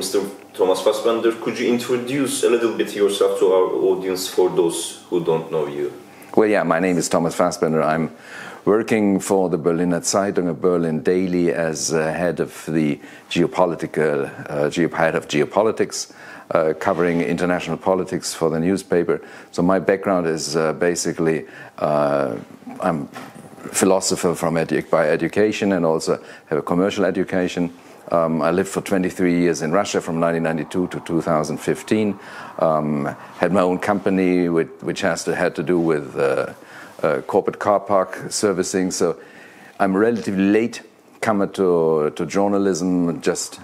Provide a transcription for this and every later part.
Mr. Thomas Fasbender, could you introduce a little bit yourself to our audience for those who don't know you? Well, yeah, my name is Thomas Fasbender. I'm working for the Berliner Zeitung, a Berlin daily, as head of the head of geopolitics, covering international politics for the newspaper. So my background is basically, I'm a philosopher by education and also have a commercial education. I lived for 23 years in Russia from 1992 to 2015. Had my own company which had to do with corporate car park servicing. So I'm a relatively late comer to journalism, just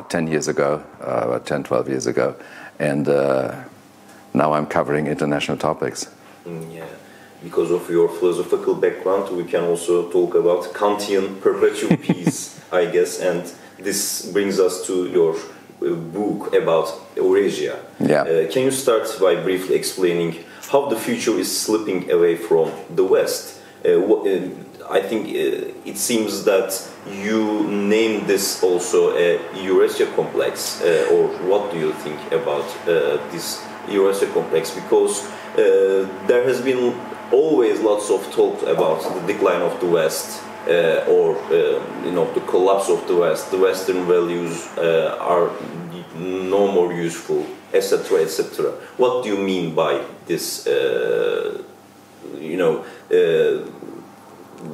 10 years ago, about 10, 12 years ago. And now I'm covering international topics. Yeah. Because of your philosophical background, we can also talk about Kantian perpetual peace, I guess, and this brings us to your book about Eurasia. Yeah. Can you start by briefly explaining how the future is slipping away from the West? I think it seems that you named this also a Eurasia complex, or what do you think about this Eurasia complex? Because there has been always lots of talk about the decline of the West, or the collapse of the West. The Western values are no more useful, etc., etc. What do you mean by this?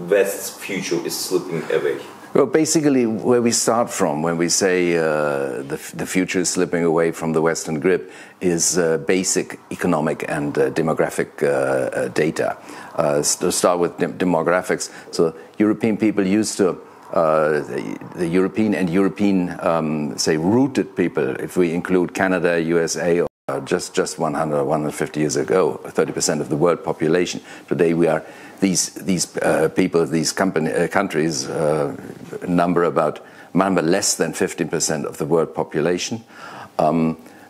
West's future is slipping away. Well, basically, where we start from when we say the future is slipping away from the Western grip is basic economic and demographic data. To start with demographics, so European people used to, the European and European, say, rooted people, if we include Canada, USA, just 100, 150 years ago, 30% of the world population. Today we are these people, these countries number less than 15% of the world population.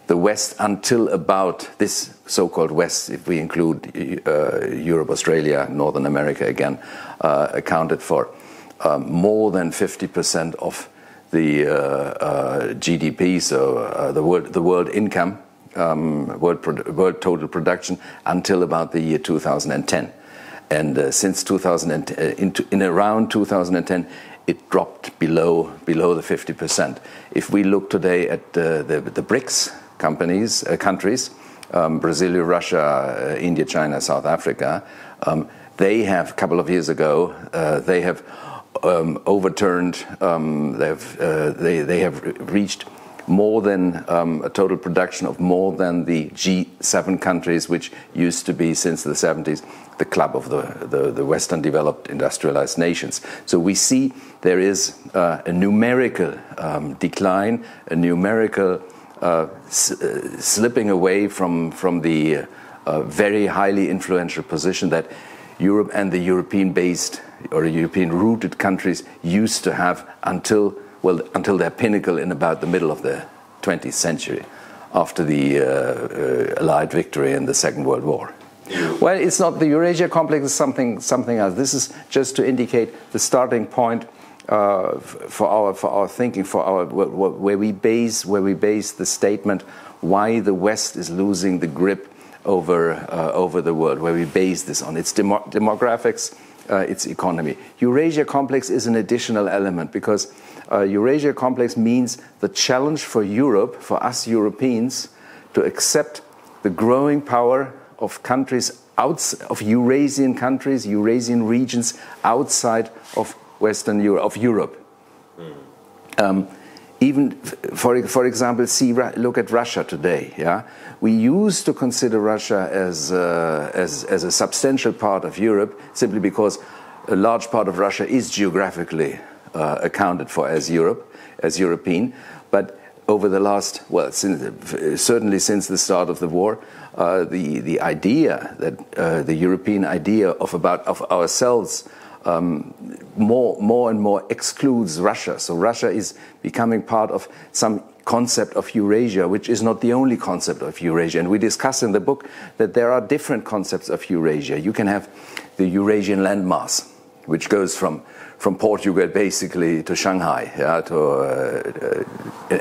The West, until about this so-called West, if we include Europe, Australia, Northern America again, accounted for more than 50% of the GDP, so the world income. World total production until about the year 2010, and since in around 2010, it dropped below the 50%. If we look today at the BRICS countries, Brazil, Russia, India, China, South Africa, they have a couple of years ago they have overturned. They have reached more than a total production of more than the G7 countries, which used to be since the 70s the club of the Western developed industrialized nations. So we see there is a numerical decline, a numerical slipping away from the very highly influential position that Europe and the European-based or European-rooted countries used to have until their pinnacle in about the middle of the 20th century, after the Allied victory in the Second World War. Well, it's not the Eurasia complex; is something else. This is just to indicate the starting point for our thinking, where we base the statement why the West is losing the grip over the world. Where we base this on its demographics, its economy. Eurasia complex is an additional element because Eurasia complex means the challenge for Europe, for us Europeans, to accept the growing power of countries of Eurasian countries, Eurasian regions outside of Western Europe, of Europe. Even, for example, look at Russia today. Yeah, we used to consider Russia as a substantial part of Europe simply because a large part of Russia is geographically accounted for as European, but over the last, certainly since the start of the war, the idea that the European idea of ourselves more and more excludes Russia. So Russia is becoming part of some concept of Eurasia, which is not the only concept of Eurasia. And we discuss in the book that there are different concepts of Eurasia. You can have the Eurasian landmass. which goes from Portugal basically to Shanghai,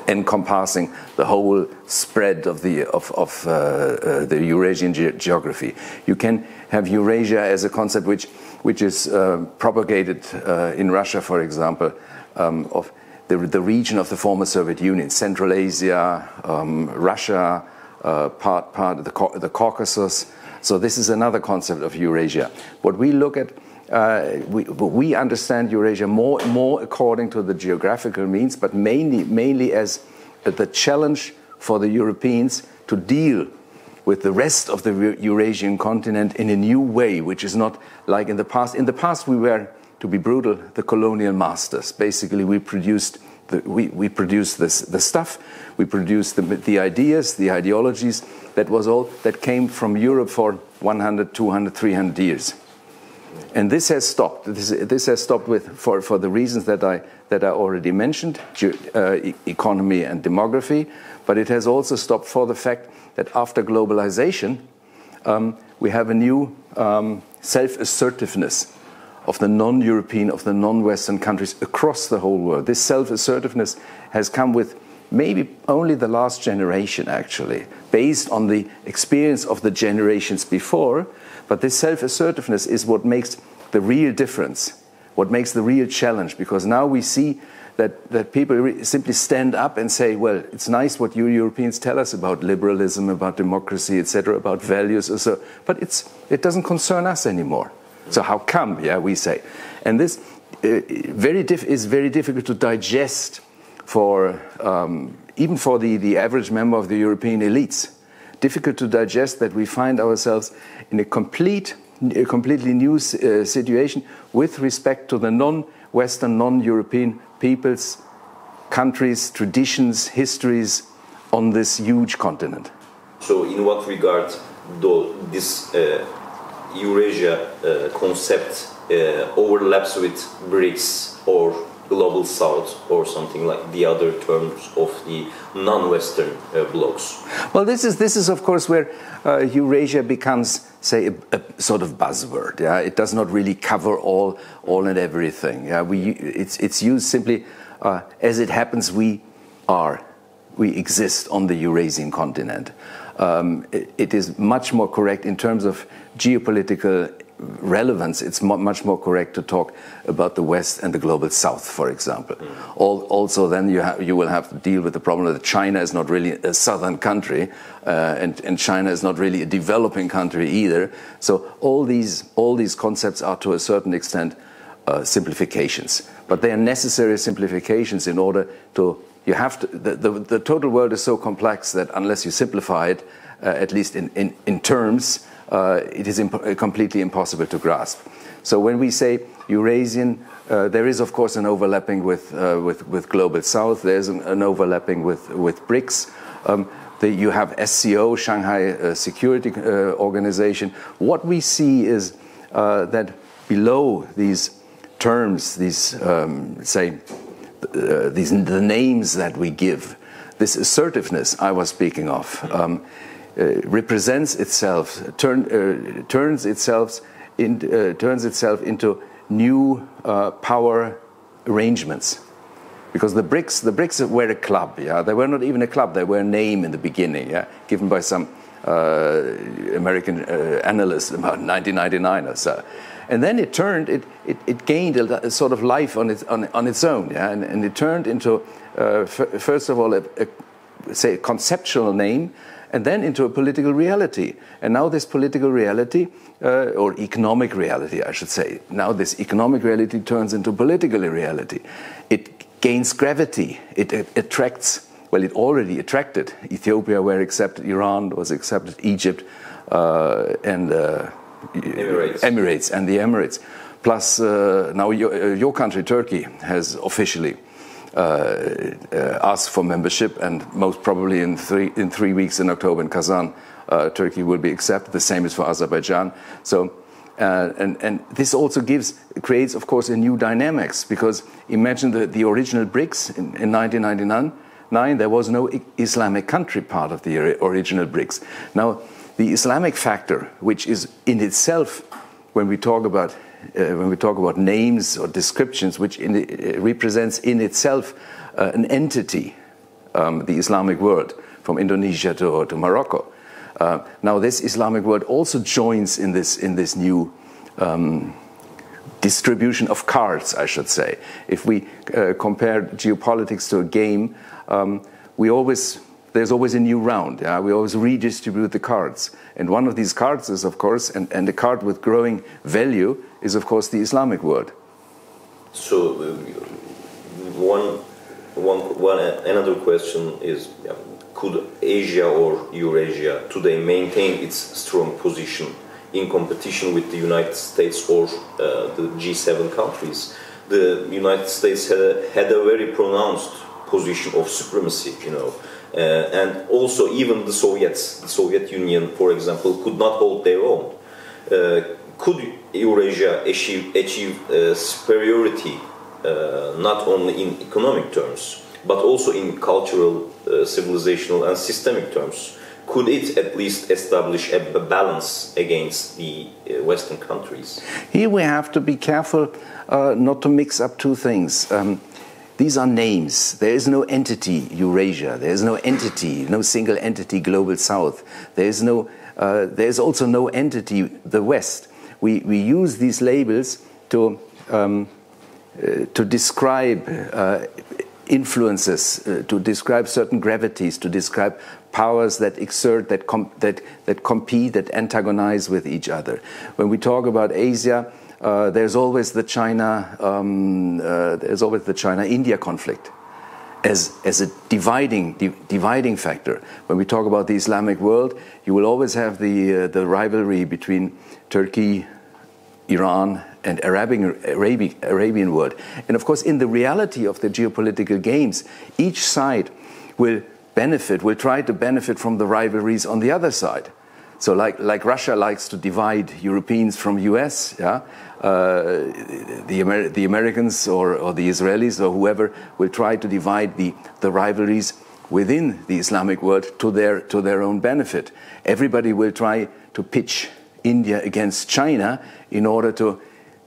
encompassing the whole spread of the Eurasian geography. You can have Eurasia as a concept which is propagated in Russia, for example, of the region of the former Soviet Union, Central Asia, Russia, part of the Caucasus. So this is another concept of Eurasia. What we look at, we understand Eurasia more according to the geographical means, but mainly as the challenge for the Europeans to deal with the rest of the Eurasian continent in a new way, which is not like in the past. In the past, we were, to be brutal, the colonial masters. Basically, we produced the stuff, we produced the ideas, the ideologies. That was all that came from Europe for 100, 200, 300 years. And this has stopped. This has stopped for the reasons that I already mentioned, economy and demography. But it has also stopped for the fact that after globalization, we have a new self-assertiveness of the non-European, of the non-Western countries across the whole world. This self-assertiveness has come with maybe only the last generation, actually, based on the experience of the generations before. But this self-assertiveness is what makes the real difference, what makes the real challenge, because now we see that people simply stand up and say, well, it's nice what you Europeans tell us about liberalism, about democracy, etc., about values, or so, but it doesn't concern us anymore. So how come, we say. And this is very difficult to digest for even for the average member of the European elites. Difficult to digest that we find ourselves in a completely new situation with respect to the non-Western, non-European peoples, countries, traditions, histories on this huge continent. So in what regard this Eurasia concept overlaps with BRICS or Global South or something like the other terms of the non-Western blocks? Well, this is of course where Eurasia becomes, say, a sort of buzzword. Yeah, it does not really cover all and everything. Yeah, it's used simply as it happens. We exist on the Eurasian continent. It is much more correct in terms of geopolitical relevance. It's much more correct to talk about the West and the Global South, for example. Also, then you will have to deal with the problem that China is not really a southern country, and China is not really a developing country either. So all these concepts are to a certain extent simplifications, but they are necessary simplifications in order to. You have to. The total world is so complex that unless you simplify it, at least in terms, it is completely impossible to grasp. So when we say Eurasian, there is of course an overlapping with Global South. There's an overlapping with BRICS. You have SCO, Shanghai Security Organization. What we see is that below these terms, the names that we give, this assertiveness I was speaking of, represents itself, turns itself into new power arrangements. Because the BRICS were a club. Yeah, they were not even a club; they were a name in the beginning. Yeah, given by some American analyst about 1999 or so. And then it turned, it gained a sort of life on its own, yeah, and it turned into first of all a conceptual name, and then into a political reality. And now this political reality, or economic reality, I should say, now this economic reality turns into political reality. It gains gravity. It attracts. Well, it already attracted. Ethiopia were accepted. Iran was accepted. Egypt and. Emirates and the Emirates, plus now your country, Turkey, has officially asked for membership, and most probably in 3 weeks in October in Kazan, Turkey will be accepted. The same is for Azerbaijan. So, and this also creates, of course, a new dynamics, because imagine the original BRICS in 1999. There was no Islamic country part of the original BRICS. Now, the Islamic factor, which is in itself, when we talk about when we talk about names or descriptions, which represents in itself an entity, the Islamic world, from Indonesia to Morocco. Now, this Islamic world also joins in this new distribution of cards, I should say. If we compare geopolitics to a game, there's always a new round. Yeah? We always redistribute the cards. And one of these cards is, of course, and the card with growing value is, of course, the Islamic world. So, another question is, could Asia or Eurasia today maintain its strong position in competition with the United States or the G7 countries? The United States had a very pronounced position of supremacy, you know. And also even the Soviet Union, for example, could not hold their own. Could Eurasia achieve superiority not only in economic terms, but also in cultural, civilizational and systemic terms? Could it at least establish a balance against the Western countries? Here we have to be careful not to mix up two things. These are names. There is no entity Eurasia. There is no entity, no single entity Global South. There is also no entity the West. We use these labels to describe influences, to describe certain gravities, to describe powers that exert, that compete, that antagonize with each other. When we talk about Asia, there's always the China-India conflict as a dividing factor. When we talk about the Islamic world, you will always have the rivalry between Turkey, Iran, and Arabian world. And of course, in the reality of the geopolitical games, each side will try to benefit from the rivalries on the other side. So like Russia likes to divide Europeans from US, yeah? The Americans or the Israelis or whoever will try to divide the rivalries within the Islamic world to their own benefit. Everybody will try to pitch India against China in order to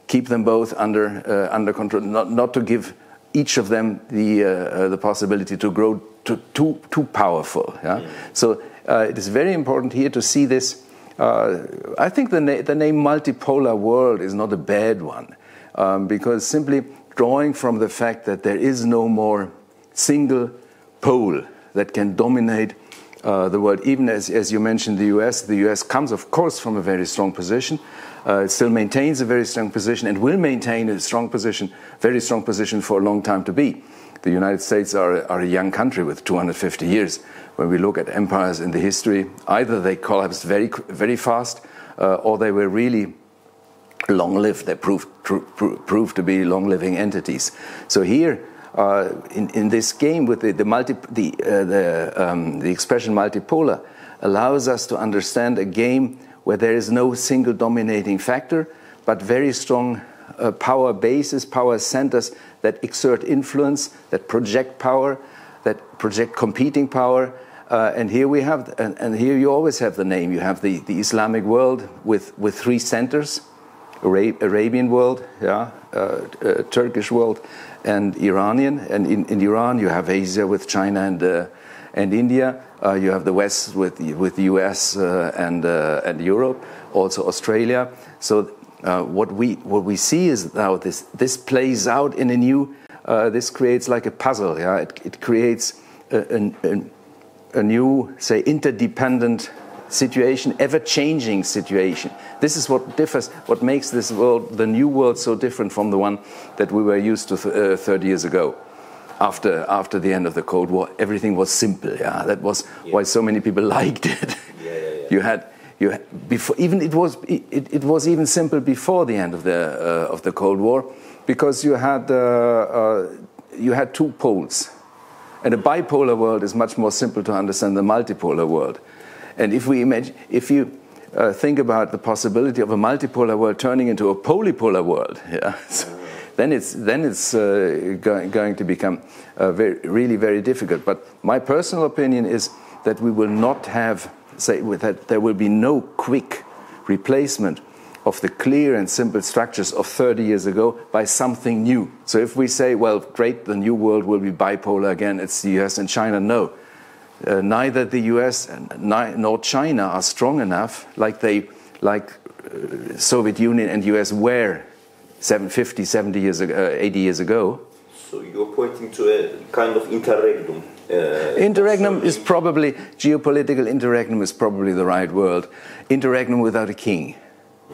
keep them both under control, not to give each of them the possibility to grow too powerful. Yeah? So it is very important here to see this. I think the name multipolar world is not a bad one, because simply drawing from the fact that there is no more single pole that can dominate the world, even as you mentioned the US comes, of course, from a very strong position. It still maintains a very strong position and will maintain a very strong position for a long time to be. The United States are a young country with 250 years. When we look at empires in the history, either they collapsed very, very fast, or they were really long-lived. They proved to be long-living entities. So here, in this game with the expression multipolar, allows us to understand a game where there is no single dominating factor, but very strong power bases, power centers that exert influence, that project power, that project competing power. And here we have, and here you always have the name. You have the Islamic world with three centers: Arabian world, yeah, Turkish world, and Iranian. And in Iran, you have Asia with China and India. You have the West with the US and Europe, also Australia. So what we see is now this plays out in a new. This creates like a puzzle. Yeah, it creates a new, say, interdependent situation, ever-changing situation. This is what differs, what makes this world, the new world, so different from the one that we were used to 30 years ago. After the end of the Cold War, everything was simple. Yeah, that was why so many people liked it. You had before, even it was even simple before the end of the Cold War, because you had two poles. And a bipolar world is much more simple to understand than the multipolar world. And if you think about the possibility of a multipolar world turning into a polypolar world, yeah, so then it's going to become really very difficult. But my personal opinion is that we will not have, that there will be no quick replacement of the clear and simple structures of 30 years ago by something new. So if we say, well, great, the new world will be bipolar again, it's the US and China, no. Neither the US nor China are strong enough like Soviet Union and US were 50, 70 years ago, 80 years ago. So you're pointing to a kind of interregnum. Interregnum is probably, geopolitical interregnum is probably the right word. Interregnum without a king.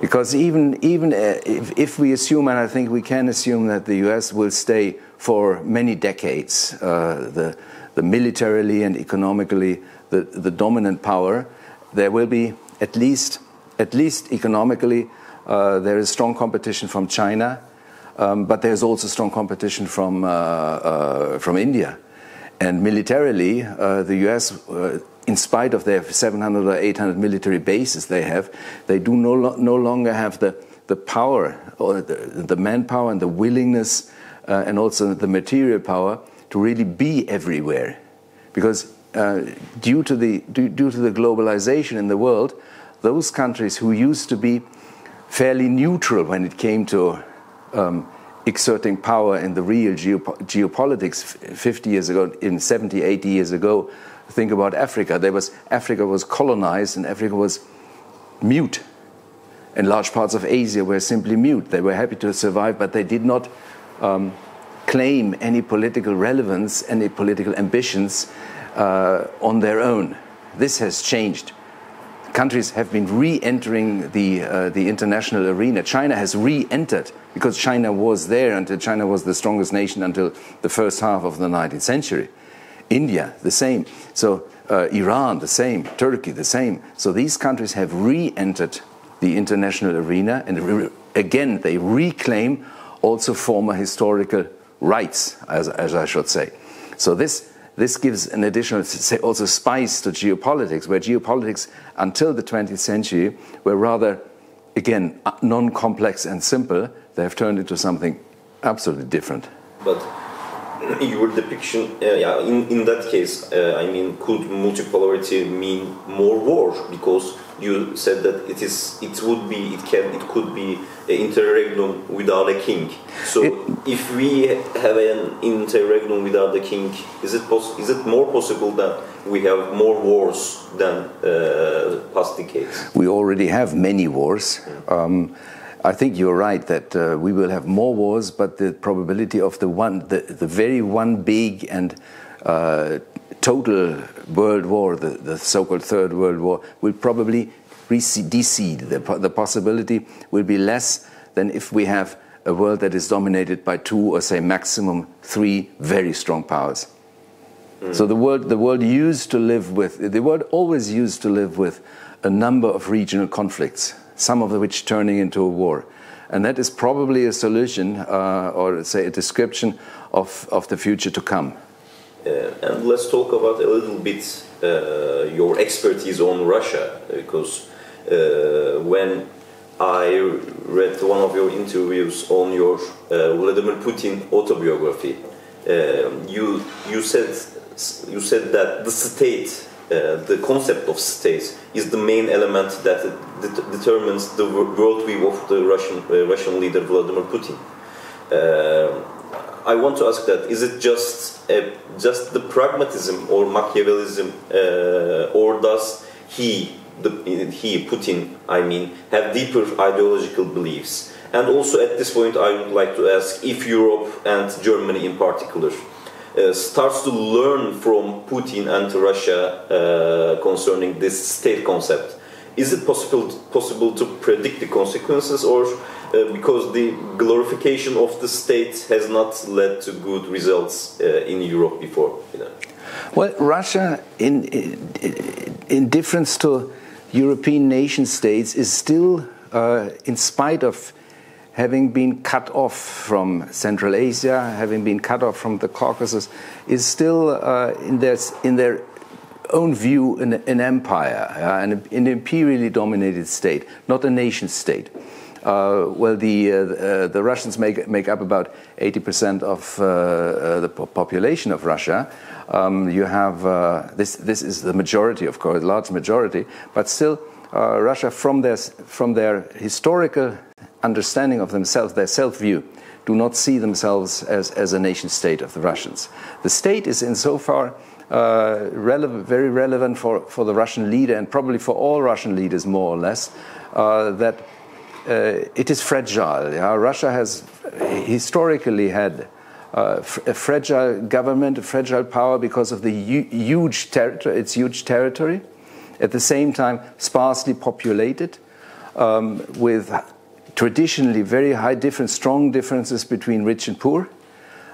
Because even if we assume, and I think we can assume, that the US will stay for many decades, the militarily and economically the dominant power, there will be at least economically there is strong competition from China, but there's also strong competition from India. And militarily, the US, in spite of their 700 or 800 military bases they do no longer have the power or the manpower and the willingness and also the material power to really be everywhere. Because due to the globalization in the world, those countries who used to be fairly neutral when it came to exerting power in the real geopolitics 50 years ago, in 70, 80 years ago, think about Africa. Africa was colonized and Africa was mute. And large parts of Asia were simply mute. They were happy to survive, but they did not claim any political relevance, any political ambitions on their own. This has changed. Countries have been re-entering the international arena. China has re-entered because China was there until China was the strongest nation until the first half of the 19th century. India, the same. So Iran, the same. Turkey, the same. So these countries have re-entered the international arena, and again they reclaim also former historical rights, as I should say. So this gives an additional, say, also spice to geopolitics, where geopolitics until the 20th century were rather, again, non-complex and simple. They have turned into something absolutely different. But your depiction, in that case, I mean, could multipolarity mean more war? Because you said that it could be an interregnum without a king. So if we have an interregnum without a king, is it more possible that we have more wars than past decades? We already have many wars. I think you're right that we will have more wars, but the probability of the very one big and total world war, the so-called Third World War, will probably decede. The possibility will be less than if we have a world that is dominated by two or, say, maximum three very strong powers. So the world used to live with, the world always used to live with a number of regional conflicts, some of which turning into a war. And that is probably a solution, or say a description of the future to come. And let's talk about a little bit your expertise on Russia, because when I read one of your interviews on your Vladimir Putin autobiography, you said that the state, the concept of state, is the main element that determines the worldview of the Russian leader Vladimir Putin. I want to ask that: is it just the pragmatism or Machiavellism, or does Putin, I mean, have deeper ideological beliefs? And also at this point, I would like to ask if Europe and Germany in particular starts to learn from Putin and Russia concerning this state concept. Is it possible to predict the consequences, or because the glorification of the state has not led to good results in Europe before? Well, Russia, in difference to European nation states, is still, in spite of having been cut off from Central Asia, having been cut off from the Caucasus, is still in their own view an empire, an imperially dominated state, not a nation state. Well, the Russians make up about 80% of the population of Russia. You have this is the majority, of course, large majority, but still Russia, from their historical understanding of themselves, their self-view, do not see themselves as a nation-state of the Russians. The state is insofar very relevant for the Russian leader, and probably for all Russian leaders more or less, that it is fragile. Yeah? Russia has historically had a fragile government, a fragile power because of the its huge territory, at the same time sparsely populated, with traditionally very strong differences between rich and poor,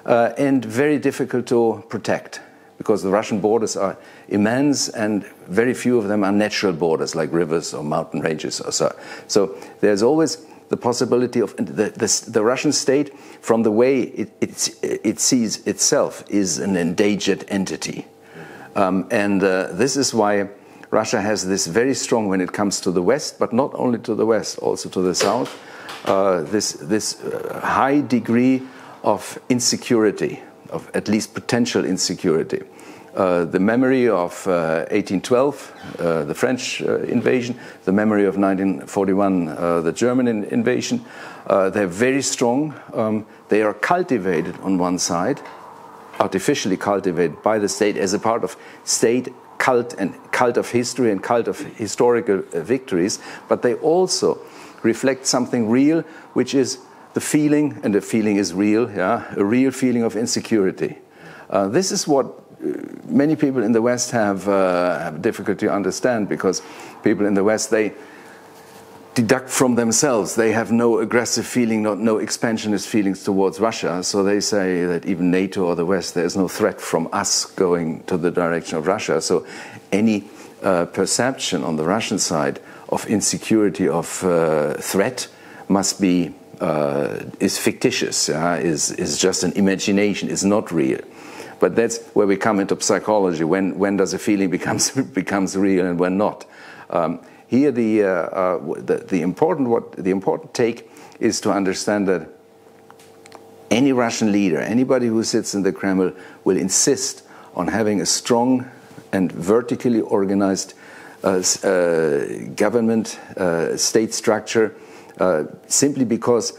and very difficult to protect, because the Russian borders are immense and very few of them are natural borders like rivers or mountain ranges or so. So there's always the possibility of the Russian state, from the way it sees itself, is an endangered entity. This is why Russia has this very strong, when it comes to the West, but not only to the West, also to the South, this high degree of insecurity, of at least potential insecurity. The memory of 1812, the French invasion, the memory of 1941, the German invasion, they're very strong. They are cultivated on one side, artificially cultivated by the state as a part of state cult and cult of history and cult of historical victories, but they also reflect something real, which is the feeling, and the feeling is real, yeah, a real feeling of insecurity. This is what many people in the West have difficulty to understand, because people in the West, they deduct from themselves. They have no aggressive feeling, no expansionist feelings towards Russia, so they say that even NATO or the West, there is no threat from us going to the direction of Russia. So any perception on the Russian side of insecurity, of threat, must be is fictitious, is just an imagination, is not real. But that's where we come into psychology. When does a feeling becomes real and when not? Here, the important take is to understand that any Russian leader, anybody who sits in the Kremlin, will insist on having a strong and vertically organized government, state structure, simply because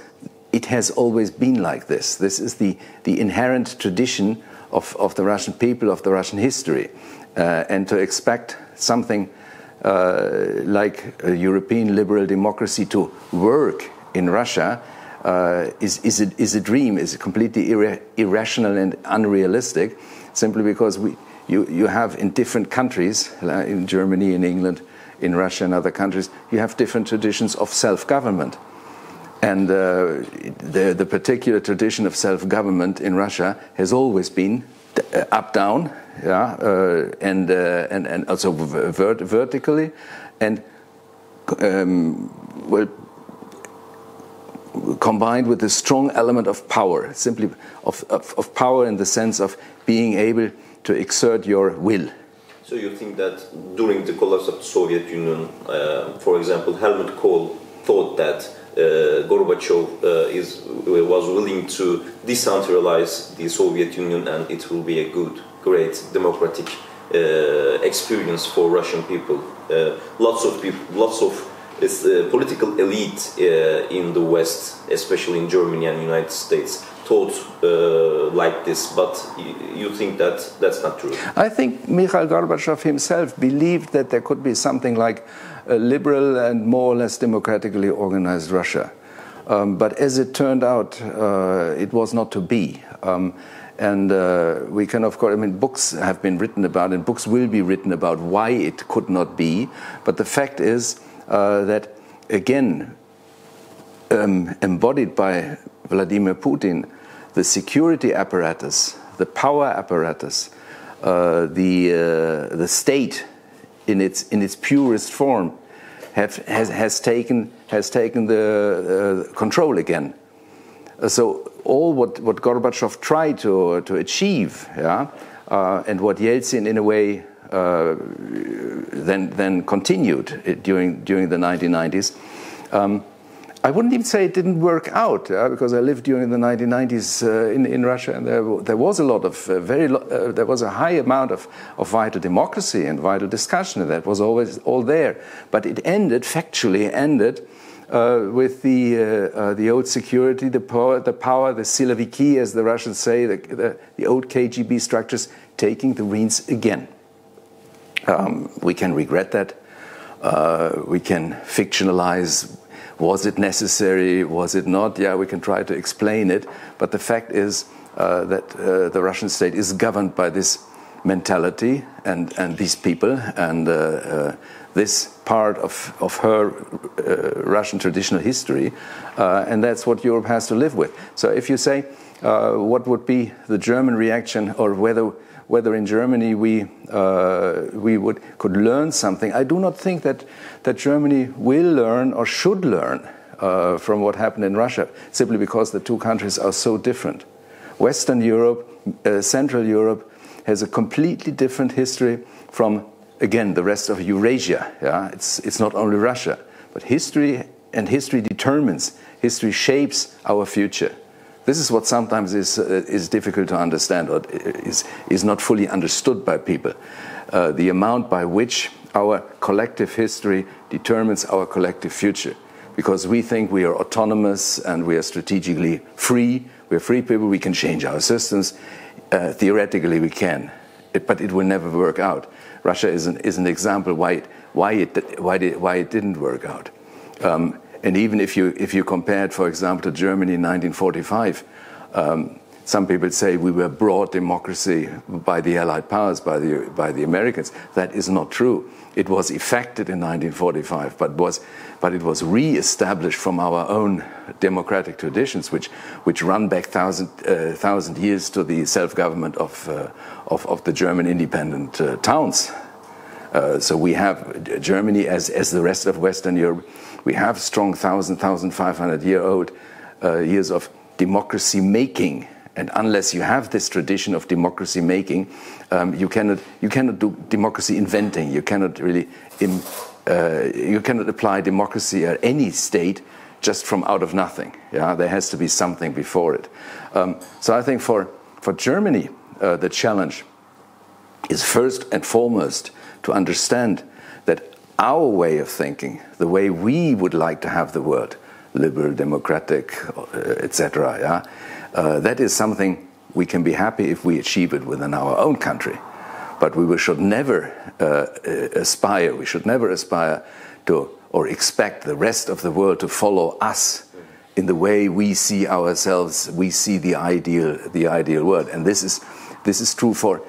it has always been like this. This is the inherent tradition of the Russian people, of the Russian history, and to expect something like a European liberal democracy to work in Russia is a dream, is completely irrational and unrealistic, simply because you have in different countries, in Germany, in England, in Russia and other countries, you have different traditions of self-government. And the particular tradition of self-government in Russia has always been up-down, and also vertically, and combined with a strong element of power, simply of power in the sense of being able to exert your will. So you think that during the collapse of the Soviet Union, for example, Helmut Kohl thought that Gorbachev was willing to decentralize the Soviet Union, and it will be a great democratic experience for Russian people. Lots of political elite in the West, especially in Germany and United States, thought like this, but you think that that's not true? I think Mikhail Gorbachev himself believed that there could be something like a liberal and more or less democratically organized Russia. But as it turned out, it was not to be. We can, of course, books have been written about, and books will be written about why it could not be. But the fact is that, again, embodied by Vladimir Putin, the security apparatus, the power apparatus, the state in its purest form has taken the control again. So all what Gorbachev tried to achieve, and what Yeltsin in a way then continued during the 1990s, I wouldn't even say it didn't work out, because I lived during the 1990s in Russia, and there was a lot of there was a high amount of vital democracy and vital discussion, and that was always all there. But it factually ended with the old security, the power, the siloviki, as the Russians say, the old KGB structures taking the reins again. We can regret that. We can fictionalize. Was it necessary? Was it not? Yeah, we can try to explain it. But the fact is that the Russian state is governed by this mentality and these people, and this part of her Russian traditional history, and that's what Europe has to live with. So if you say what would be the German reaction, or whether in Germany we could learn something, I do not think that Germany will learn or should learn from what happened in Russia, simply because the two countries are so different. Western Europe, Central Europe, has a completely different history from, again, the rest of Eurasia. Yeah? It's not only Russia, but history determines, history shapes our future. This is what sometimes is difficult to understand, or is not fully understood by people. The amount by which our collective history determines our collective future. Because we think we are autonomous and we are strategically free. We're free people, we can change our systems. Theoretically we can, but it will never work out. Russia is an example why it didn't work out. And even if you compare it, for example, to Germany in 1945, some people say we were brought democracy by the Allied powers, by the Americans. That is not true. It was effected in 1945, but it was re-established from our own democratic traditions, which run back thousand years to the self-government of the German independent towns. So we have Germany, as the rest of Western Europe, we have strong 1,500 years of democracy making. And unless you have this tradition of democracy making, you cannot do democracy inventing. You cannot really you cannot apply democracy at any state just from out of nothing. Yeah, there has to be something before it. So I think for Germany, the challenge is first and foremost to understand that our way of thinking, the way we would like to have the world, liberal, democratic, etc., yeah, that is something we can be happy if we achieve it within our own country. But we should never aspire to or expect the rest of the world to follow us in the way we see ourselves, we see the ideal world. And this is true for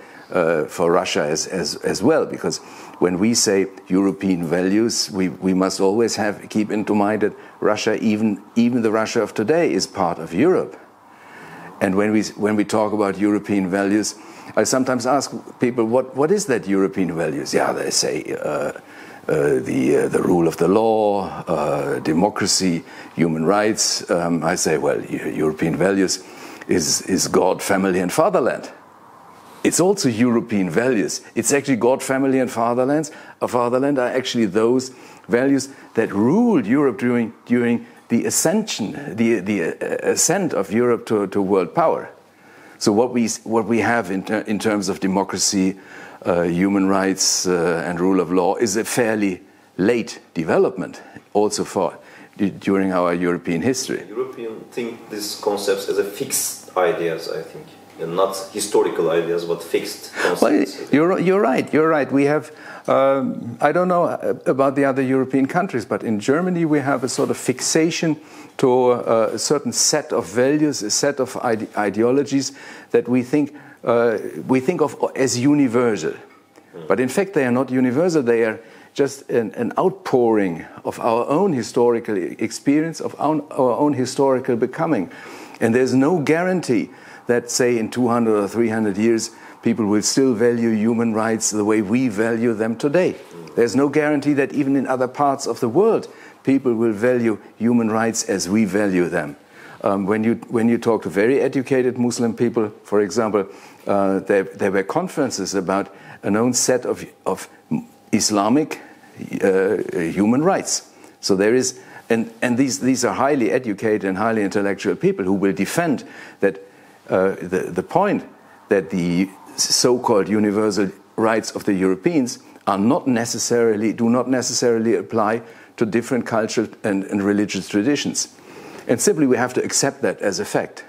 Russia as well, because when we say European values, we must always keep into mind that Russia, even the Russia of today, is part of Europe. And when we talk about European values, I sometimes ask people, what is that European values? Yeah, they say the rule of the law, democracy, human rights. I say, well, European values is God, family, and fatherland. It's also European values. It's actually God, family, and fatherland. Fatherland are actually those values that ruled Europe during the ascension, the ascent of Europe to world power. So what we have in terms of democracy, human rights, and rule of law is a fairly late development, also during our European history. Europeans think these concepts as a fixed ideas, I think. And not historical ideas, but fixed concepts. Well, you're right. We have, I don't know about the other European countries, but in Germany we have a sort of fixation to a certain set of values, a set of ideologies that we think of as universal. But in fact they are not universal, they are just an outpouring of our own historical experience, of our own historical becoming. And there's no guarantee that, say, in 200 or 300 years, people will still value human rights the way we value them today. There's no guarantee that even in other parts of the world, people will value human rights as we value them. When you talk to very educated Muslim people, for example, there were conferences about an own set of Islamic human rights. So there is And these are highly educated and highly intellectual people who will defend that the point that the so-called universal rights of the Europeans do not necessarily apply to different cultural and religious traditions. And simply we have to accept that as a fact.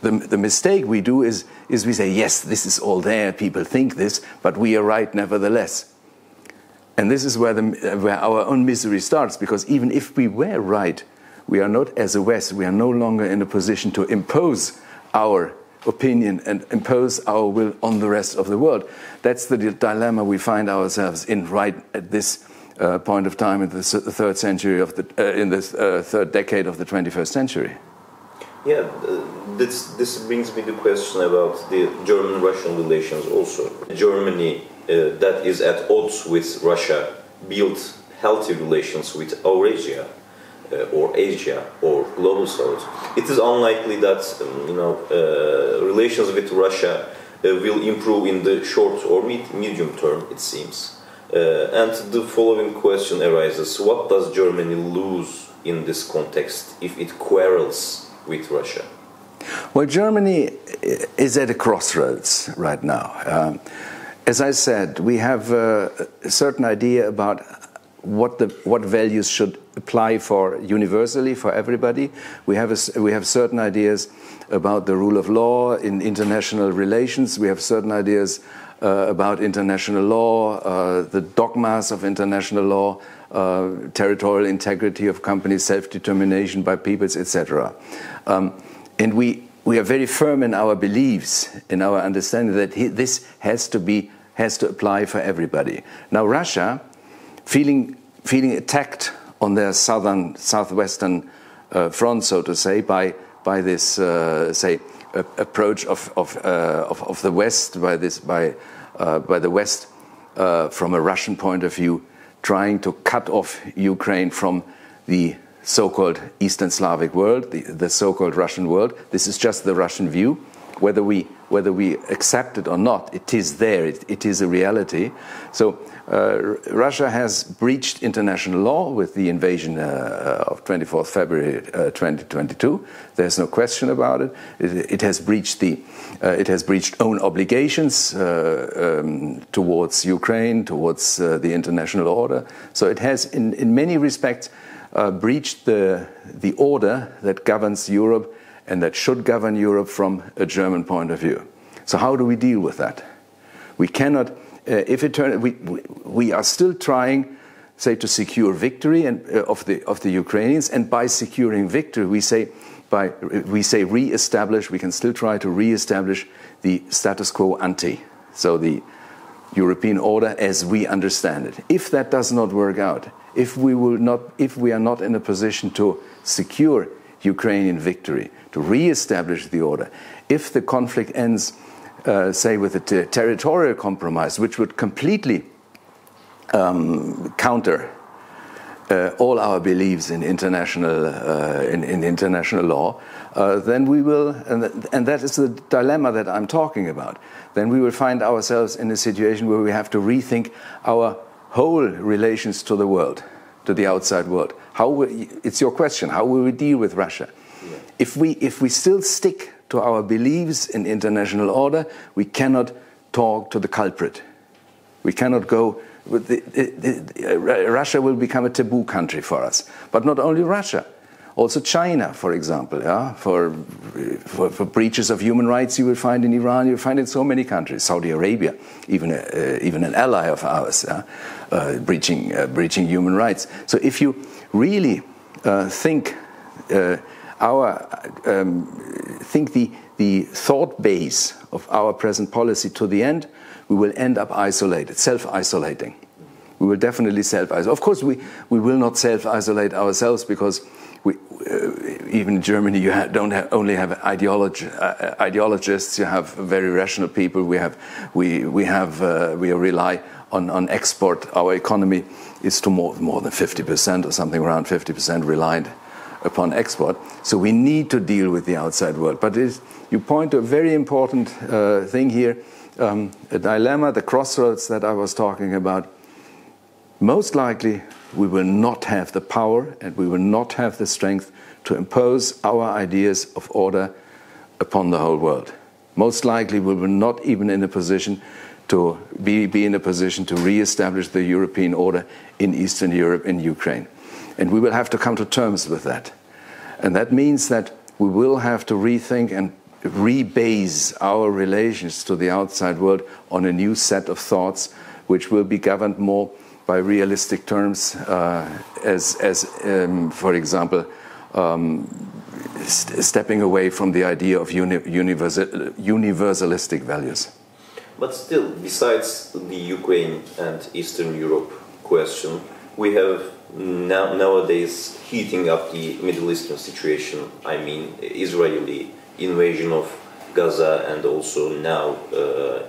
The mistake we do is we say, yes, this is all there, people think this, but we are right nevertheless. And this is where our own misery starts, because even if we were right, we are not, as a West, we are no longer in a position to impose our opinion and impose our will on the rest of the world. That's the dilemma we find ourselves in right at this point of time in the third century of third decade of the 21st century. Yeah, this brings me to the question about the German-Russian relations also. Germany, that is at odds with Russia, built healthy relations with Avrasya, or Asia, or Global South. It is unlikely that relations with Russia will improve in the short or medium term, it seems. And the following question arises: what does Germany lose in this context if it quarrels with Russia? Well, Germany is at a crossroads right now. As I said, we have a certain idea about what values should apply for universally for everybody. We have certain ideas about the rule of law in international relations. We have certain ideas about international law, the dogmas of international law, territorial integrity of companies, self-determination by peoples, etc. And we are very firm in our beliefs, in our understanding that this has to apply for everybody. Now, Russia, feeling attacked on their southwestern front, so to say, by this approach of the West, by the West from a Russian point of view, trying to cut off Ukraine from the so-called Eastern Slavic world, the so-called Russian world. This is just the Russian view. Whether we accept it or not, it is there. It is a reality. So Russia has breached international law with the invasion of 24th February 2022. There's no question about it. It has breached own obligations towards Ukraine, towards the international order. So it has, in many respects, breached the order that governs Europe and that should govern Europe from a German point of view. So how do we deal with that? We cannot, we are still trying, say, to secure victory of the Ukrainians, and by securing victory, we say re-establish. We can still try to re-establish the status quo ante, so the European order as we understand it. If that does not work out, if we are not in a position to secure Ukrainian victory, to re-establish the order, if the conflict ends, say, with a territorial compromise, which would completely counter all our beliefs in international law, then we will, and that is the dilemma that I'm talking about. Then we will find ourselves in a situation where we have to rethink our whole relations to the world, to the outside world. It's your question. How will we deal with Russia? Yeah. If we still stick to our beliefs in international order, we cannot talk to the culprit. We cannot go. Russia will become a taboo country for us. But not only Russia, also China, for example. Yeah? For breaches of human rights, you will find in Iran. You will find in so many countries. Saudi Arabia, even an ally of ours, breaching human rights. So if you really think the thought base of our present policy to the end, we will end up isolated, self-isolating. We will definitely self-isolate. Of course, we will not self-isolate ourselves, because even in Germany you don't only have ideologists. You have very rational people. We rely on export. Our economy is to more than 50% or something around 50% reliant upon export. So we need to deal with the outside world. But you point to a very important thing here, a dilemma, the crossroads that I was talking about. most likely we will not have the power and we will not have the strength to impose our ideas of order upon the whole world. Most likely we will not even in a position to be in a position to re-establish the European order in Eastern Europe, in Ukraine. And we will have to come to terms with that. And that means that we will have to rethink and rebase our relations to the outside world on a new set of thoughts, which will be governed more by realistic terms, for example, stepping away from the idea of universalistic values. But still, besides the Ukraine and Eastern Europe question, we have nowadays heating up the Middle Eastern situation. I mean, Israeli invasion of Gaza and also now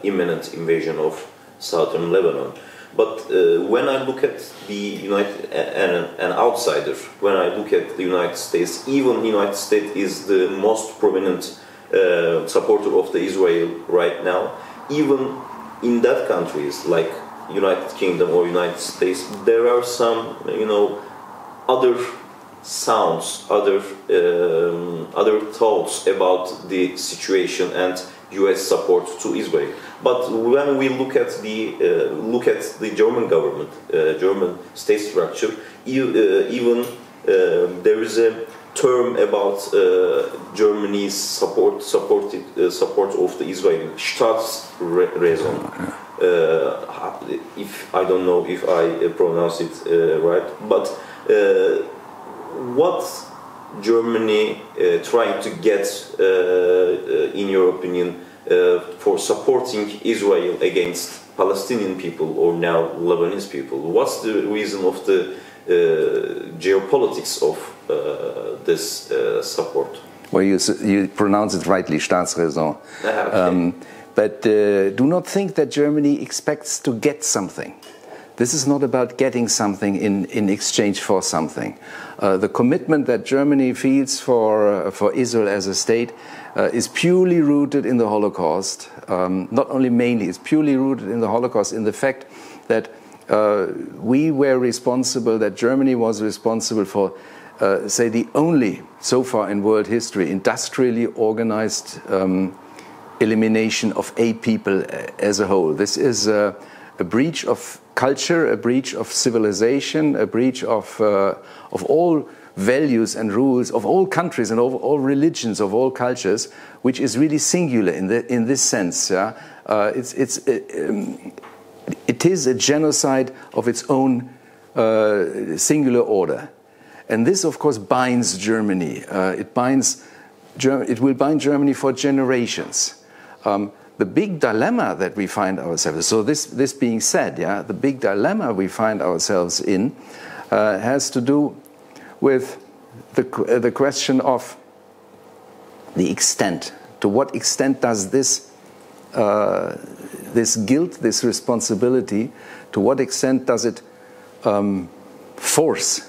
imminent invasion of southern Lebanon. But when I look at the an outsider, when I look at the United States, even the United States is the most prominent supporter of the Israel right now. Even in that countries like United Kingdom or United States, there are some, other sounds, other thoughts about the situation and U.S. support to Israel. But when we look at the German government, German state structure, even there is a term about Germany's support of the Israeli Staatsräson. If I don't know if I pronounce it right, but what Germany trying to get, in your opinion, for supporting Israel against Palestinian people or now Lebanese people? What's the reason of the geopolitics of this support? Well, you pronounce it rightly, Staatsräson. Okay. But do not think that Germany expects to get something. This is not about getting something in exchange for something. The commitment that Germany feels for Israel as a state is purely rooted in the Holocaust. Not only mainly, it's purely rooted in the Holocaust, in the fact that we were responsible, that Germany was responsible for, say, the only, so far in world history, industrially organized elimination of a people as a whole. This is a breach of culture, a breach of civilization, a breach of all values and rules of all countries and of all religions, of all cultures, which is really singular in this sense. Yeah? It is a genocide of its own singular order. And this, of course, binds Germany. It will bind Germany for generations. The big dilemma that we find ourselves, so this being said, yeah, the big dilemma we find ourselves in has to do with the question of the extent. To what extent does this guilt, this responsibility, to what extent does it force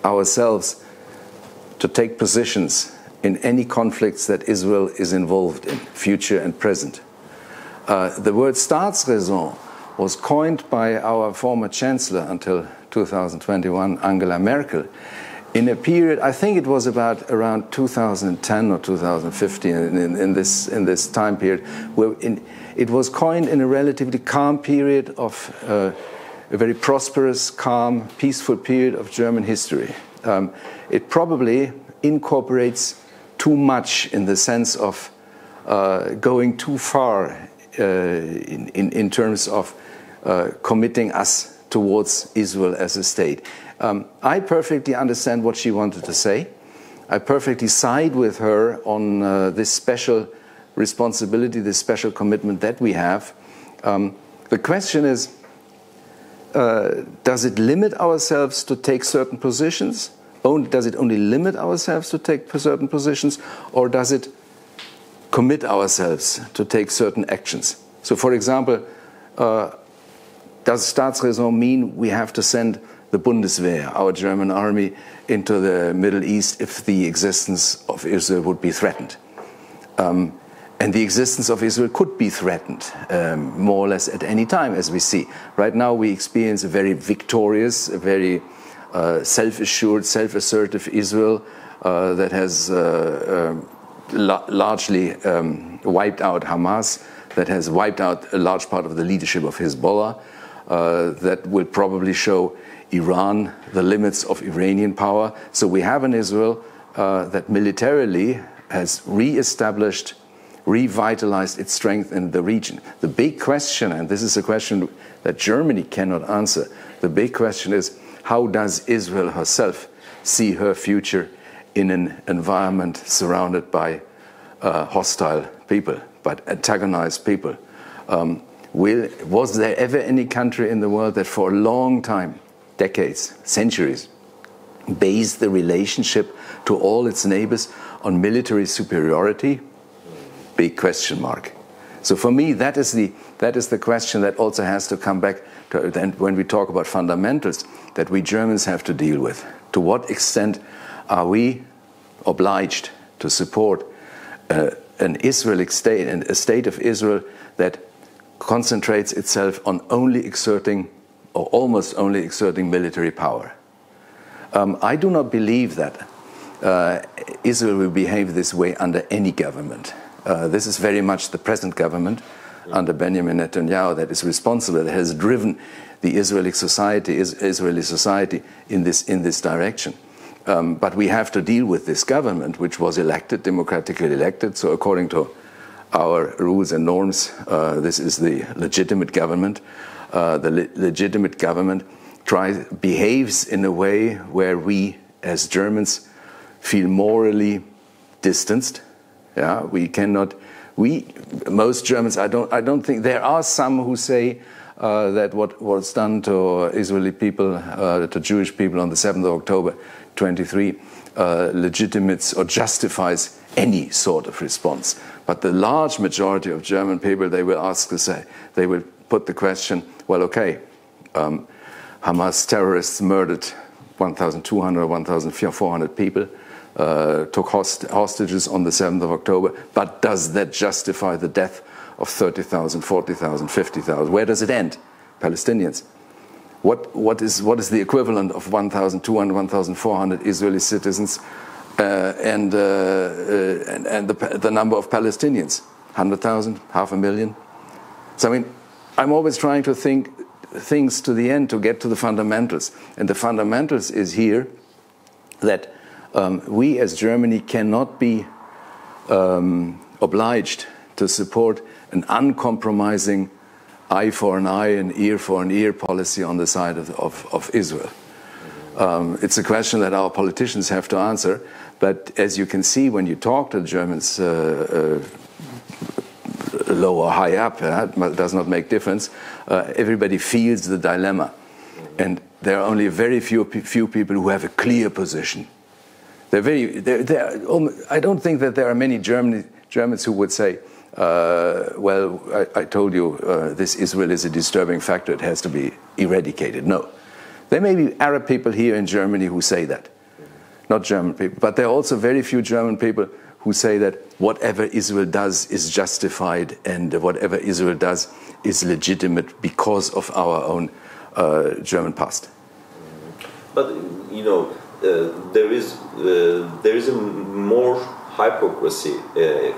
ourselves to take positions in any conflicts that Israel is involved in, future and present? The word Staatsräson was coined by our former Chancellor until 2021, Angela Merkel, in a period, I think it was around 2010 or 2015, in this time period, where it was coined in a relatively calm period of a very prosperous, calm, peaceful period of German history. It probably incorporates too much in the sense of going too far in terms of committing us towards Israel as a state. I perfectly understand what she wanted to say. I perfectly side with her on this special responsibility, this special commitment that we have. The question is, does it limit ourselves to take certain positions? Does it only limit ourselves to take certain positions, or does it commit ourselves to take certain actions? So, for example, does Staatsräson mean we have to send the Bundeswehr, our German army, into the Middle East if the existence of Israel would be threatened? And the existence of Israel could be threatened more or less at any time, as we see. Right now we experience a very victorious, a very self-assured, self-assertive Israel that has largely wiped out Hamas, that has wiped out a large part of the leadership of Hezbollah, that will probably show Iran the limits of Iranian power. So we have an Israel that militarily has re-established, revitalized its strength in the region. The big question, and this is a question that Germany cannot answer, the big question is, how does Israel herself see her future in an environment surrounded by hostile people, but antagonized people? Was there ever any country in the world that for a long time, decades, centuries, based the relationship to all its neighbors on military superiority? Big question mark. So for me, that is the question that also has to come back to, when we talk about fundamentals that we Germans have to deal with. To what extent are we obliged to support an Israeli state, and a state of Israel that concentrates itself on only exerting, or almost only exerting, military power? I do not believe that Israel will behave this way under any government. This is very much the present government under Benjamin Netanyahu that is responsible, that has driven the Israeli society in this direction. But we have to deal with this government, which was elected, democratically elected. So according to our rules and norms, this is the legitimate government. The legitimate government behaves in a way where we, as Germans, feel morally distanced. Yeah, most Germans, I don't think, there are some who say that what was done to Israeli people, to Jewish people on the 7th of October 23 legitimates or justifies any sort of response. But the large majority of German people, they will put the question, well, okay, Hamas terrorists murdered 1,200 or 1,400 people, took hostages on the 7th of October, but does that justify the death of 30,000, 40,000, 50,000? Where does it end? Palestinians. What is the equivalent of 1,200, 1,400 Israeli citizens and the number of Palestinians? 100,000, 500,000? So I mean, I'm always trying to think things to the end to get to the fundamentals. And the fundamentals is here that we as Germany cannot be obliged to support an uncompromising eye for an eye and ear for an ear policy on the side of Israel. It's a question that our politicians have to answer, but as you can see when you talk to the Germans low or high up, it does not make difference, everybody feels the dilemma. And there are only very few people who have a clear position. I don't think that there are many Germans who would say, well, I told you this Israel is a disturbing factor, it has to be eradicated. No. There may be Arab people here in Germany who say that, not German people. But there are also very few German people who say that whatever Israel does is justified and whatever Israel does is legitimate because of our own German past. But, you know, there is a more hypocrisy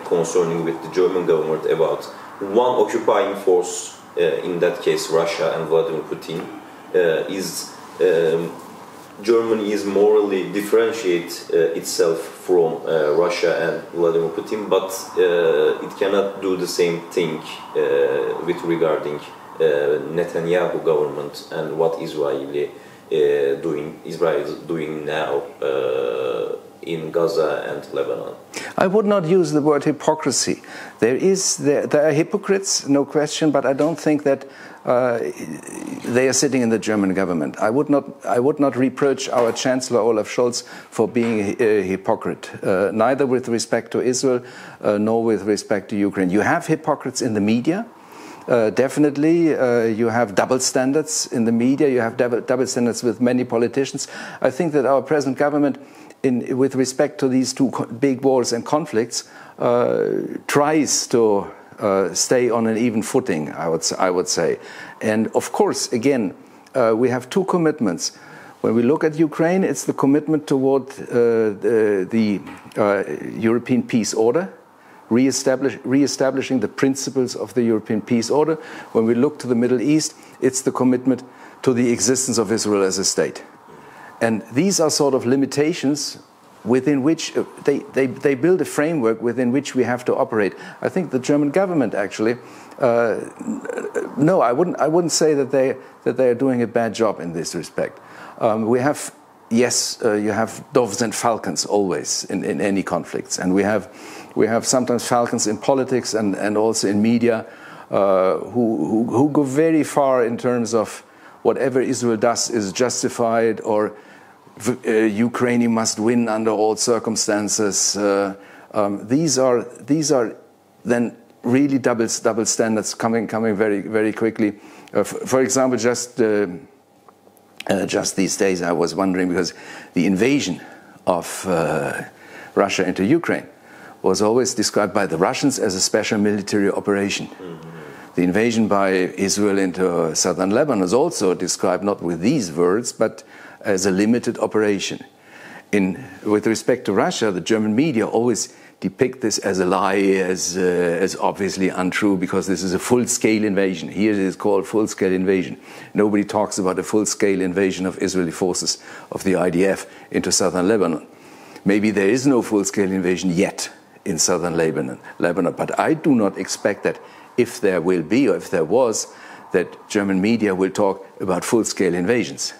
concerning with the German government about one occupying force, in that case Russia and Vladimir Putin, Germany is morally differentiate itself from Russia and Vladimir Putin, but it cannot do the same thing with regarding Netanyahu government and what Israel is doing now in Gaza and Lebanon. I would not use the word hypocrisy. There are hypocrites, no question, but I don't think that they are sitting in the German government. I would not reproach our Chancellor Olaf Scholz for being a hypocrite, neither with respect to Israel nor with respect to Ukraine. You have hypocrites in the media. Definitely, you have double standards in the media. You have double standards with many politicians. I think that our present government with respect to these two big wars and conflicts, tries to stay on an even footing, I would say. And of course, again, we have two commitments. When we look at Ukraine, it's the commitment toward the European peace order, re-establishing the principles of the European peace order. When we look to the Middle East, it's the commitment to the existence of Israel as a state. And these are sort of limitations within which they build a framework within which we have to operate. I think the German government actually, no, I wouldn't say that they are doing a bad job in this respect. We have, yes, you have doves and falcons always in any conflicts, and we have sometimes falcons in politics and also in media who go very far in terms of whatever Israel does is justified, or Ukraine must win under all circumstances. These are then really double standards coming very very quickly. For example, just these days I was wondering, because the invasion of Russia into Ukraine was always described by the Russians as a special military operation. Mm-hmm. The invasion by Israel into southern Lebanon is also described not with these words, but as a limited operation. With respect to Russia, the German media always depict this as a lie, as obviously untrue, because this is a full-scale invasion. Here it is called full-scale invasion. Nobody talks about a full-scale invasion of Israeli forces of the IDF into southern Lebanon. Maybe there is no full-scale invasion yet in southern Lebanon, but I do not expect that if there will be, or if there was, that German media will talk about full-scale invasions.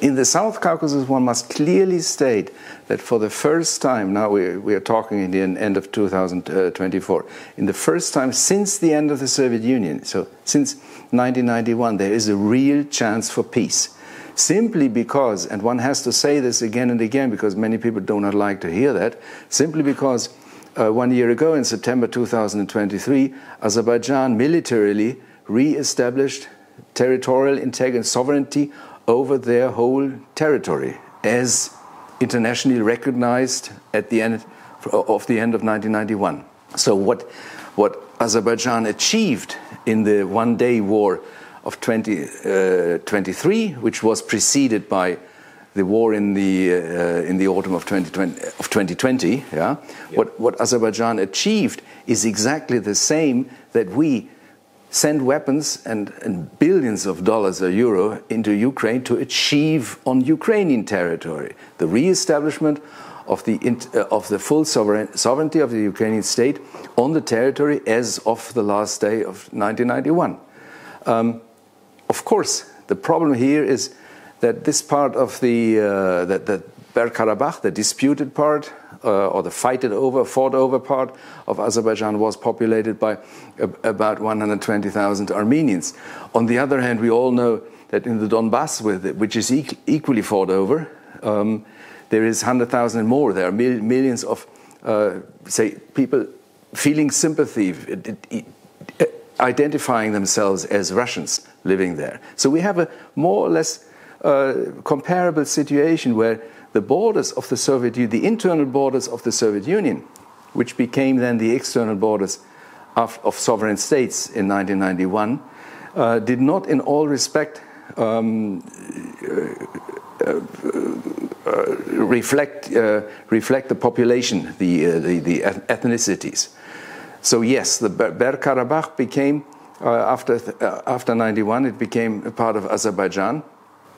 In the South Caucasus, one must clearly state that for the first time, now we are talking in the end of 2024, in the first time since the end of the Soviet Union, so since 1991, there is a real chance for peace. Simply because, and one has to say this again and again because many people do not like to hear that, simply because 1 year ago, in September 2023, Azerbaijan militarily re-established territorial integrity and sovereignty over their whole territory, as internationally recognized at the end of 1991. So what Azerbaijan achieved in the one-day war of 2023, which was preceded by the war in the autumn of 2020, yeah? What Azerbaijan achieved is exactly the same that we send weapons and billions of dollars or euro into Ukraine to achieve on Ukrainian territory, the re-establishment of the full sovereignty of the Ukrainian state on the territory as of the last day of 1991. Of course, the problem here is that this part of the Bergkarabakh, the disputed part, or the fought over part of Azerbaijan, was populated by about 120,000 Armenians. On the other hand, we all know that in the Donbass, which is equally fought over, there is 100,000 more. There are millions of, say, people feeling sympathy, identifying themselves as Russians living there. So we have a more or less comparable situation where the borders of the Soviet Union, the internal borders of the Soviet Union, which became then the external borders of sovereign states in 1991, did not in all respect reflect the population, the ethnicities. So yes, the Bergkarabakh became, after 91, it became a part of Azerbaijan.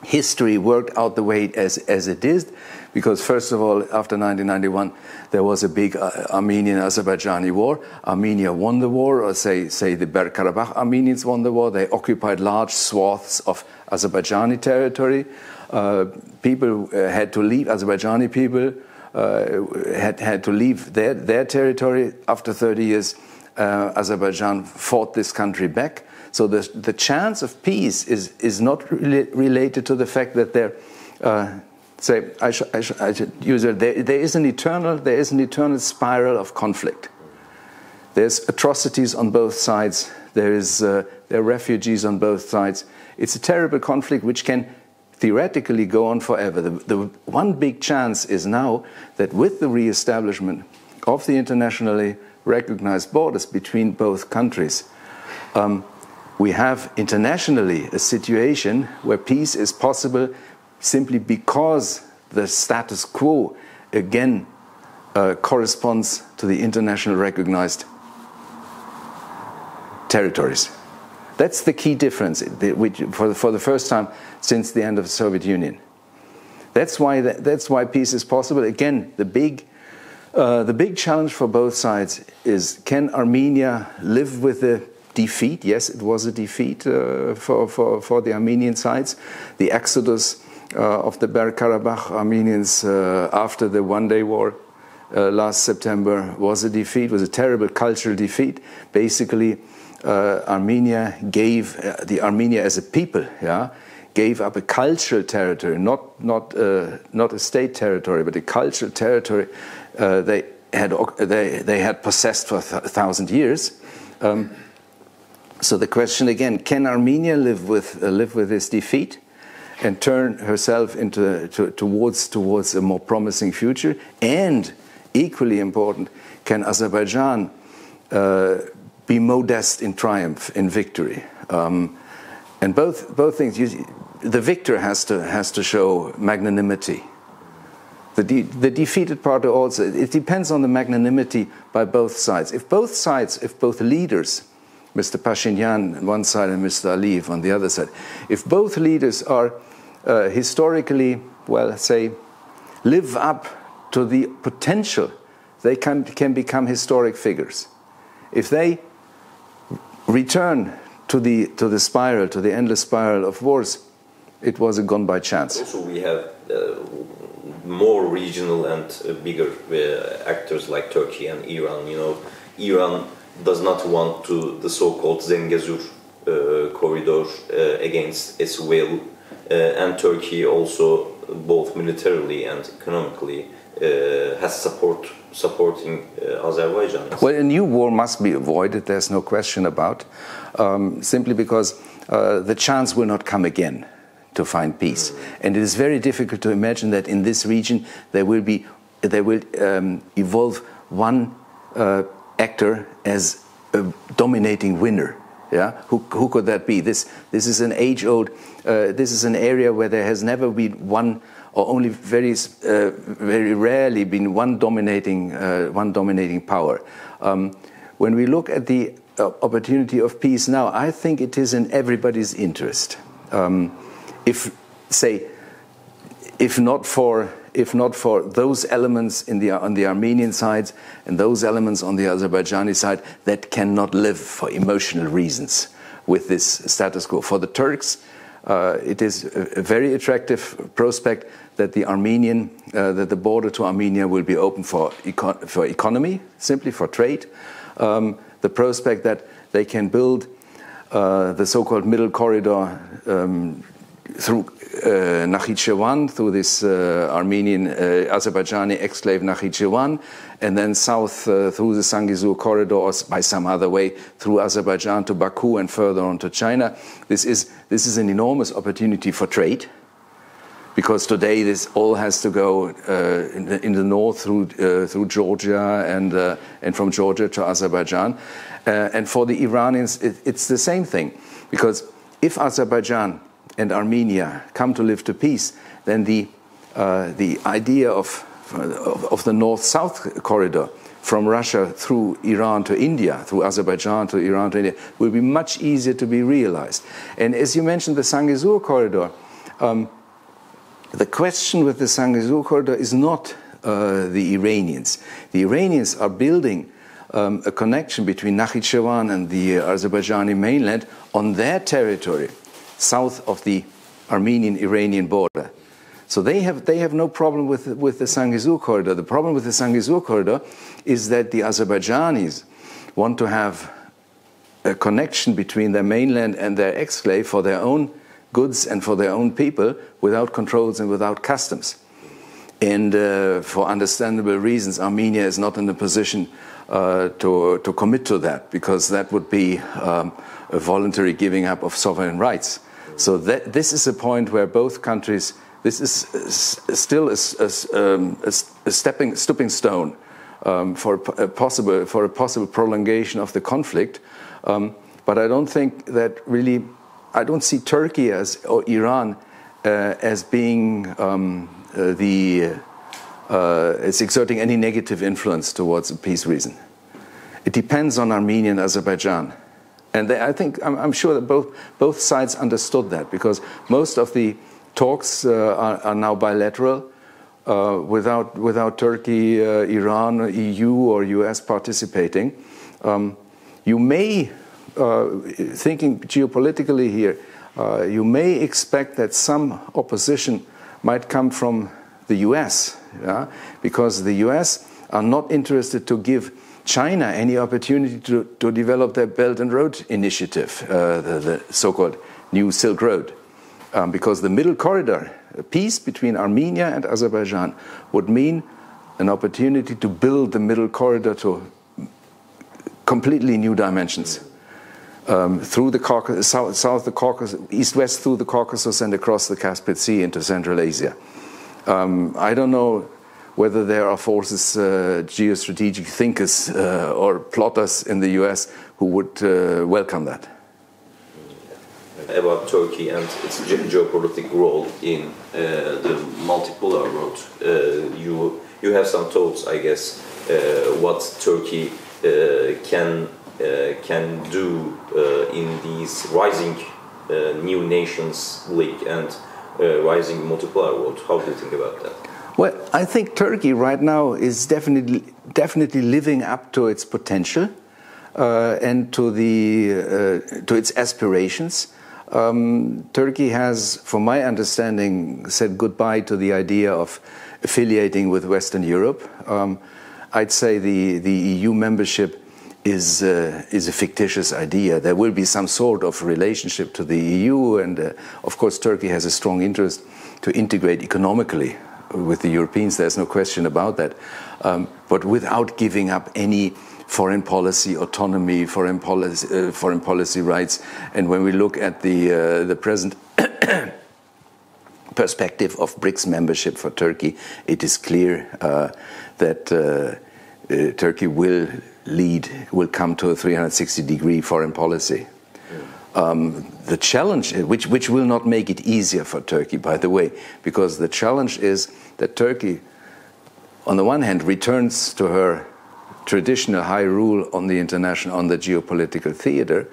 History worked out the way as it is, because first of all, after 1991, there was a big Armenian-Azerbaijani war. Armenia won the war, or say the Bergkarabakh Armenians won the war. They occupied large swaths of Azerbaijani territory. People had to leave, Azerbaijani people had to leave their territory. After 30 years, Azerbaijan fought this country back. So the chance of peace is not related to the fact that there is an eternal spiral of conflict. There's atrocities on both sides. There are refugees on both sides. It's a terrible conflict which can theoretically go on forever. The one big chance is now that with the re-establishment of the internationally recognized borders between both countries, we have internationally a situation where peace is possible simply because the status quo again corresponds to the internationally recognized territories. That's the key difference for the first time since the end of the Soviet Union. That's why peace is possible. Again, the big challenge for both sides is, can Armenia live with the defeat? Yes, it was a defeat for the Armenian sides. The exodus of the Bergkarabakh Armenians after the one-day war last September was a defeat, was a terrible cultural defeat. Basically, Armenia as a people, gave up a cultural territory, not a state territory, but a cultural territory they had possessed for 1,000 years. So the question again: can Armenia live with this defeat and turn herself towards a more promising future? And equally important, can Azerbaijan be modest in triumph, in victory? And both things. The victor has to show magnanimity. The defeated party also. It depends on the magnanimity by both sides. If both leaders, Mr. Pashinyan on one side and Mr. Aliyev on the other side, if both leaders are historically, live up to the potential, they can become historic figures. If they return to the spiral, to the endless spiral of wars, it was a gone by chance. Also, we have more regional and bigger actors like Turkey and Iran. Iran does not want the so-called Zengezur corridor against its will, and Turkey also, both militarily and economically, has supporting Azerbaijan. Well, a new war must be avoided, there's no question about, simply because the chance will not come again to find peace. And it is very difficult to imagine that in this region there will evolve one actor as a dominating winner. Yeah, who could that be? This is an age-old. This is an area where there has never been one, or only very rarely been one dominating power. When we look at the opportunity of peace now, I think it is in everybody's interest. If not for those elements on the Armenian side and those elements on the Azerbaijani side that cannot live for emotional reasons with this status quo. For the Turks, it is a very attractive prospect that that the border to Armenia will be open for economy, simply for trade. The prospect that they can build the so-called middle corridor through Nakhichevan, through this Azerbaijani exclave Nakhichevan, and then south through the Zangezur corridor, or by some other way through Azerbaijan to Baku and further on to China. This is an enormous opportunity for trade, because today this all has to go in the north through Georgia and from Georgia to Azerbaijan. And for the Iranians, it's the same thing, because if Azerbaijan and Armenia come to live to peace, then the idea of the north-south corridor from Russia through Iran to India, through Azerbaijan to Iran to India, will be much easier to be realized. And as you mentioned, the Zangezur corridor, the question with the Zangezur corridor is not the Iranians. The Iranians are building a connection between Nakhichevan and the Azerbaijani mainland on their territory, south of the Armenian-Iranian border. So they have no problem with the Zangezur corridor. The problem with the Zangezur corridor is that the Azerbaijanis want to have a connection between their mainland and their exclave for their own goods and for their own people, without controls and without customs. And for understandable reasons, Armenia is not in a position to commit to that, because that would be a voluntary giving up of sovereign rights. So this is a point where both countries, this is still a stepping stone for a possible prolongation of the conflict. But I don't think that really, I don't see Turkey or Iran as being as exerting any negative influence towards a peace reason. It depends on Armenia and Azerbaijan. And I'm sure that both sides understood that, because most of the talks are now bilateral, without Turkey, Iran, EU or US participating. You may, thinking geopolitically here, you may expect that some opposition might come from the US, because the US are not interested to give China any opportunity to develop their Belt and Road Initiative, the so-called New Silk Road. Because the Middle Corridor, a peace between Armenia and Azerbaijan, would mean an opportunity to build the Middle Corridor to completely new dimensions. Through the Caucasus, south the Caucasus, east-west through the Caucasus and across the Caspian Sea into Central Asia. I don't know whether there are forces, geostrategic thinkers or plotters in the US who would welcome that. About Turkey and its geopolitical role in the multipolar world, you have some thoughts, I guess, what Turkey can do in these rising new nations league and rising multipolar world. How do you think about that? Well, I think Turkey right now is definitely living up to its potential and to its aspirations. Turkey has, from my understanding, said goodbye to the idea of affiliating with Western Europe. I'd say the EU membership is a fictitious idea. There will be some sort of relationship to the EU, and of course Turkey has a strong interest to integrate economically with the Europeans. There's no question about that. But without giving up any foreign policy autonomy, foreign policy rights. And when we look at the present perspective of BRICS membership for Turkey, it is clear that Turkey will come to a 360-degree foreign policy. The challenge, which will not make it easier for Turkey, by the way, because the challenge is that Turkey, on the one hand, returns to her traditional high rule on the geopolitical theater.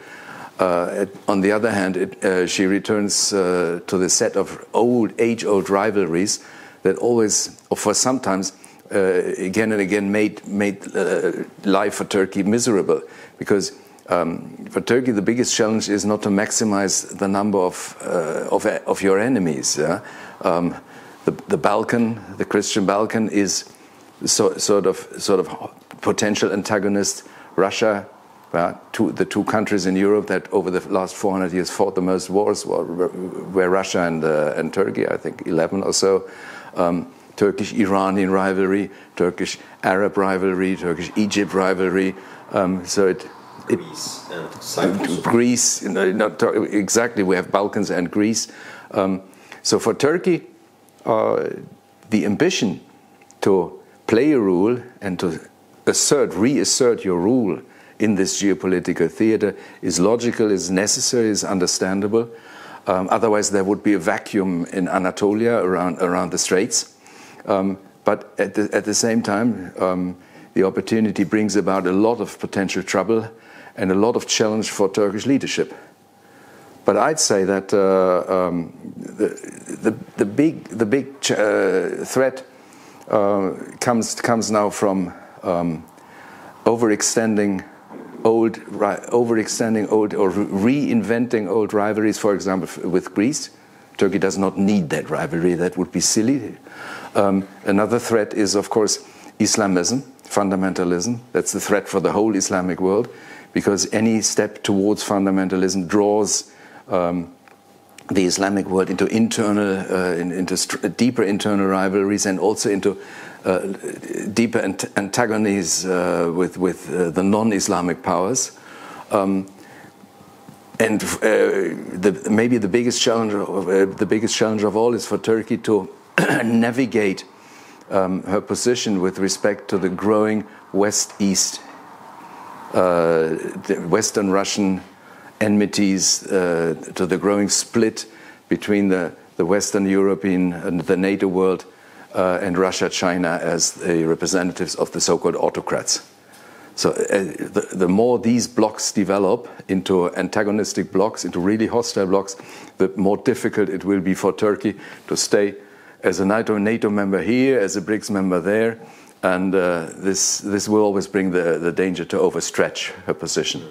On the other hand, she returns to the set of age-old rivalries that always, or for sometimes, again and again made life for Turkey miserable. Because for Turkey, the biggest challenge is not to maximize the number of your enemies. The Balkan, the Christian Balkan, is sort of potential antagonist. Russia, the two countries in Europe that over the last 400 years fought the most wars were Russia and Turkey. I think 11 or so. Turkish-Iranian rivalry, Turkish-Arab rivalry, Turkish-Egypt rivalry. Greece and Cyprus. Greece, exactly. We have Balkans and Greece. So for Turkey, the ambition to play a role and to reassert your rule in this geopolitical theater is logical, is necessary, is understandable. Otherwise, there would be a vacuum in Anatolia around the Straits. But at the same time, the opportunity brings about a lot of potential trouble and a lot of challenge for Turkish leadership. But I'd say that the big threat comes now from overextending old or reinventing old rivalries. For example, with Greece, Turkey does not need that rivalry. That would be silly. Another threat is, of course, Islamism, fundamentalism. That's the threat for the whole Islamic world, because any step towards fundamentalism draws the Islamic world into deeper internal rivalries and also into deeper antagonies with the non-Islamic powers. And maybe the biggest challenge of all is for Turkey to navigate her position with respect to the growing West-East, the Western Russian enmities, to the growing split between the Western European and the NATO world and Russia, China as the representatives of the so-called autocrats. So the more these blocks develop into antagonistic blocks, into really hostile blocks, the more difficult it will be for Turkey to stay as a NATO member here, as a BRICS member there, and this will always bring the danger to overstretch her position.